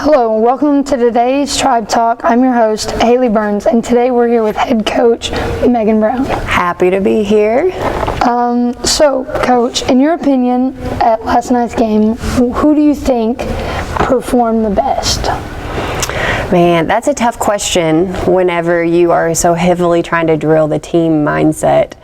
Hello, and welcome to today's Tribe Talk. I'm your host, Haley Burns, and today we're here with head coach Megan Brown. Happy to be here. So, Coach, in your opinion, at last night's game, who do you think performed the best? Man, that's a tough question whenever you are so heavily trying to drill the team mindset.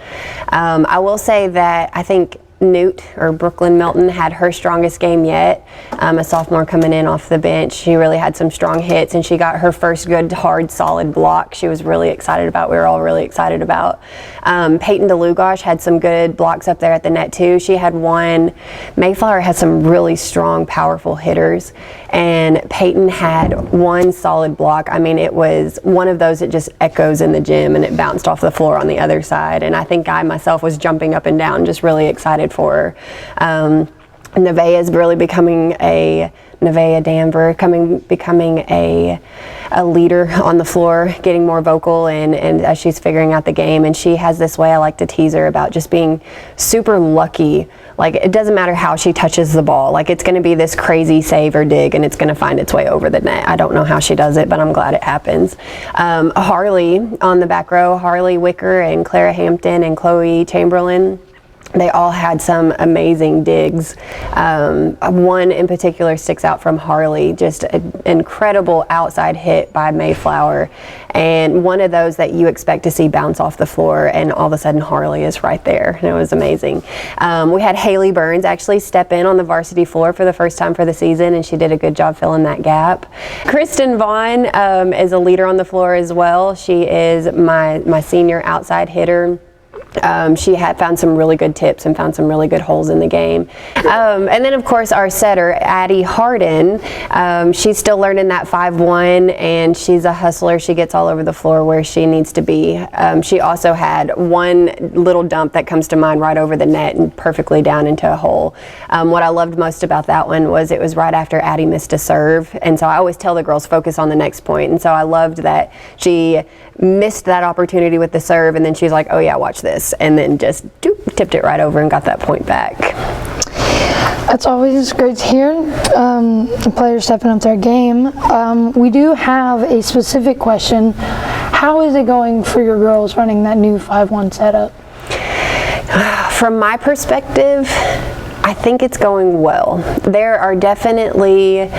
I will say that I think Newt, or Brooklyn Milton, had her strongest game yet. A sophomore coming in off the bench. She really had some strong hits, and she got her first good, hard, solid block she was really excited about. We were all really excited about. Peyton Dlugosh had some good blocks up there at the net, too. She had one. Mayflower had some really strong, powerful hitters, and Peyton had one solid block. I mean, it was one of those that just echoes in the gym, and it bounced off the floor on the other side. And I think I myself was jumping up and down, just really excited for her. Nevaeh is really becoming Nevaeh Danver, becoming a leader on the floor, getting more vocal, and as she's figuring out the game. And she has this way I like to tease her about just being super lucky. Like, it doesn't matter how she touches the ball. Like, it's going to be this crazy save or dig, and it's going to find its way over the net. I don't know how she does it, but I'm glad it happens. Harley on the back row, Harley Wicker and Clara Hampton and Chloe Chamberlain. They all had some amazing digs. One in particular sticks out from Harley, just an incredible outside hit by Mayflower, and one of those that you expect to see bounce off the floor, and all of a sudden Harley is right there, and it was amazing. We had Haley Burns actually step in on the varsity floor for the first time for the season, and she did a good job filling that gap. Kristen Vaughn is a leader on the floor as well. She is my senior outside hitter. She had found some really good tips and found some really good holes in the game. And then, of course, our setter, Addie Harden, she's still learning that 5-1, and she's a hustler. She gets all over the floor where she needs to be. She also had one little dump that comes to mind right over the net and perfectly down into a hole. What I loved most about that one was it was right after Addie missed a serve, and so I always tell the girls focus on the next point, and so I loved that she missed that opportunity with the serve, and then she's like, oh yeah, watch this, and then just tipped it right over and got that point back. That's always great to hear, the players stepping up their game. We do have a specific question. How is it going for your girls running that new 5-1 setup? From my perspective, I think it's going well. There are definitely,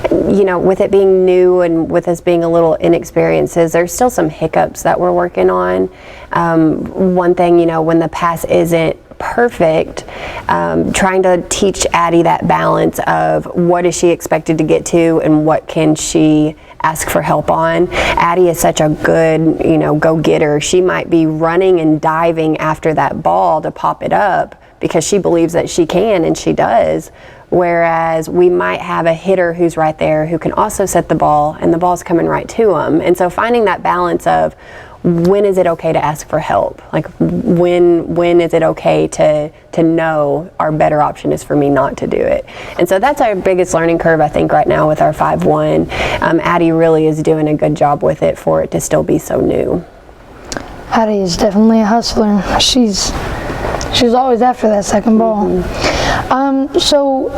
with it being new and with us being a little inexperienced, there's still some hiccups that we're working on. One thing, when the pass isn't perfect, trying to teach Addie that balance of what is she expected to get to and what can she ask for help on. Addie is such a good, go-getter. She might be running and diving after that ball to pop it up because she believes that she can, and she does. Whereas we might have a hitter who's right there who can also set the ball, and the ball's coming right to them. And so finding that balance of when is it okay to ask for help? Like, when is it okay to know our better option is for me not to do it? And so that's our biggest learning curve, I think, right now with our 5-1. Addie really is doing a good job with it for it to still be so new. Addie is definitely a hustler. She's always after that second ball. Mm-hmm. So,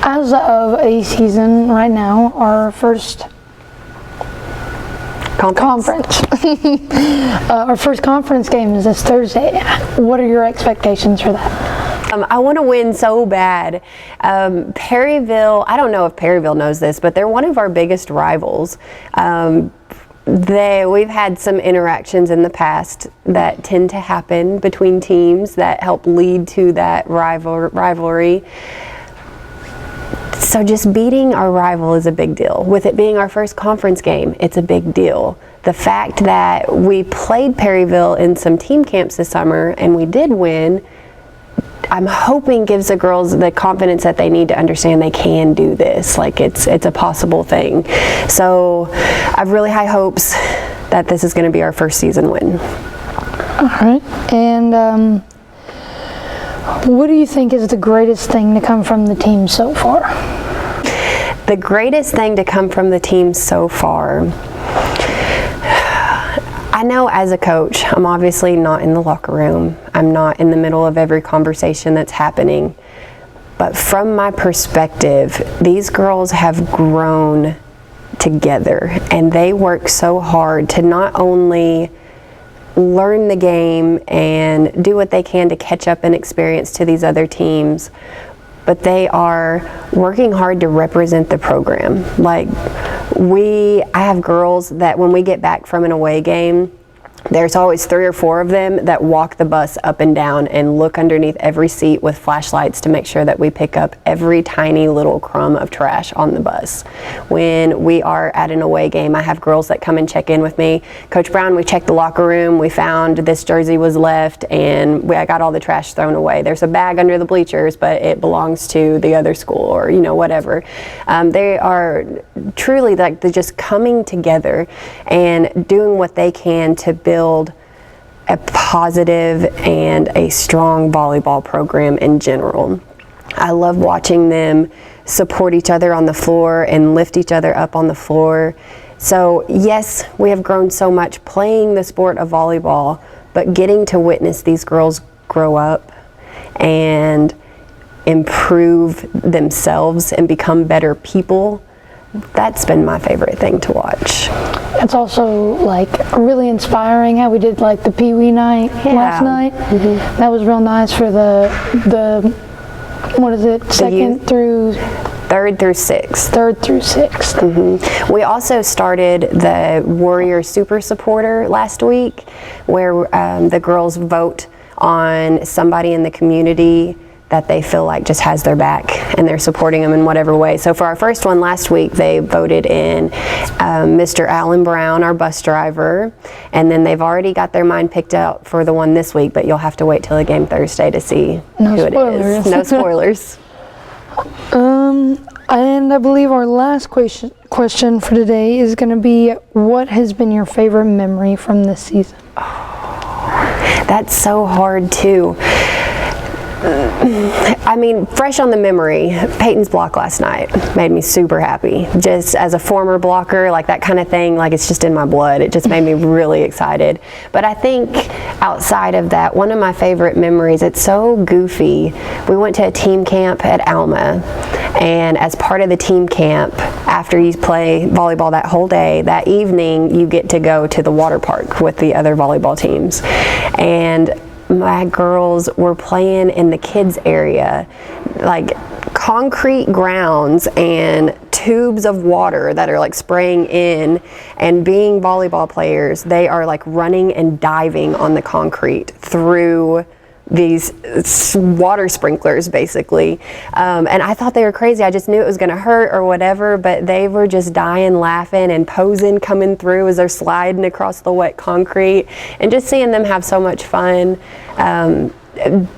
as of a season right now, our first conference. Our first conference game is this Thursday. What are your expectations for that? I want to win so bad. Perryville, I don't know if Perryville knows this, but they're one of our biggest rivals. We've had some interactions in the past that tend to happen between teams that help lead to that rivalry. So just beating our rival is a big deal. With it being our first conference game, it's a big deal. The fact that we played Perryville in some team camps this summer and we did win, I'm hoping gives the girls the confidence that they need to understand they can do this. Like, it's a possible thing. So I have really high hopes that this is going to be our first season win. All right. And what do you think is the greatest thing to come from the team so far? The greatest thing to come from the team so far, I know as a coach, I'm obviously not in the locker room. I'm not in the middle of every conversation that's happening. But from my perspective, these girls have grown together, and they work so hard to not only learn the game and do what they can to catch up in experience to these other teams, but they are working hard to represent the program. Like, I have girls that when we get back from an away game, there's always 3 or 4 of them that walk the bus up and down and look underneath every seat with flashlights to make sure that we pick up every tiny little crumb of trash on the bus. When we are at an away game, I have girls that come and check in with me. Coach Brown, we checked the locker room, we found this jersey was left, and I got all the trash thrown away. There's a bag under the bleachers, but it belongs to the other school, or whatever. They are truly like just coming together and doing what they can to build a positive and a strong volleyball program in general. I love watching them support each other on the floor and lift each other up on the floor. So yes, we have grown so much playing the sport of volleyball, but getting to witness these girls grow up and improve themselves and become better people, that's been my favorite thing to watch. It's also like really inspiring how we did like the Pee Wee night last night. Mm-hmm. That was real nice for the what is it, third through sixth. Third through sixth. Mm-hmm. We also started the Warrior Super Supporter last week, where the girls vote on somebody in the community that they feel like just has their back, and they're supporting them in whatever way. So for our first one last week, they voted in Mr. Alan Brown, our bus driver, and then they've already got their mind picked out for the one this week, but you'll have to wait till the game Thursday to see who it is. No spoilers. And I believe our last question for today is going to be, what has been your favorite memory from this season? That's so hard too. I mean, fresh on the memory, Peyton's block last night made me super happy. Just as a former blocker, like that kind of thing, like it's just in my blood. It just made me really excited. But I think outside of that, one of my favorite memories, it's so goofy. We went to a team camp at Alma, and as part of the team camp, after you play volleyball that whole day, that evening you get to go to the water park with the other volleyball teams. And my girls were playing in the kids area, like concrete grounds and tubes of water that are like spraying in, and being volleyball players, they are like running and diving on the concrete through these water sprinklers basically, and I thought they were crazy. I just knew it was gonna hurt or whatever, but they were just dying laughing and posing coming through as they're sliding across the wet concrete, and just seeing them have so much fun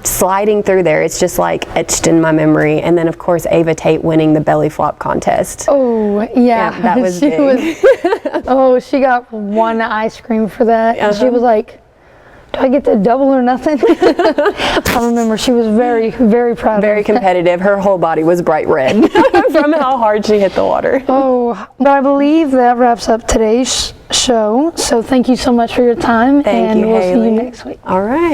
sliding through there, it's just like etched in my memory. And then of course Ava Tate winning the belly flop contest. Oh yeah, that was big. She got one ice cream for that, and she was like, do I get the double or nothing? I remember she was very, very proud. Very competitive. Her whole body was bright red from how hard she hit the water. But I believe that wraps up today's show. So thank you so much for your time. Thank you, we'll Haley. see you next week. All right.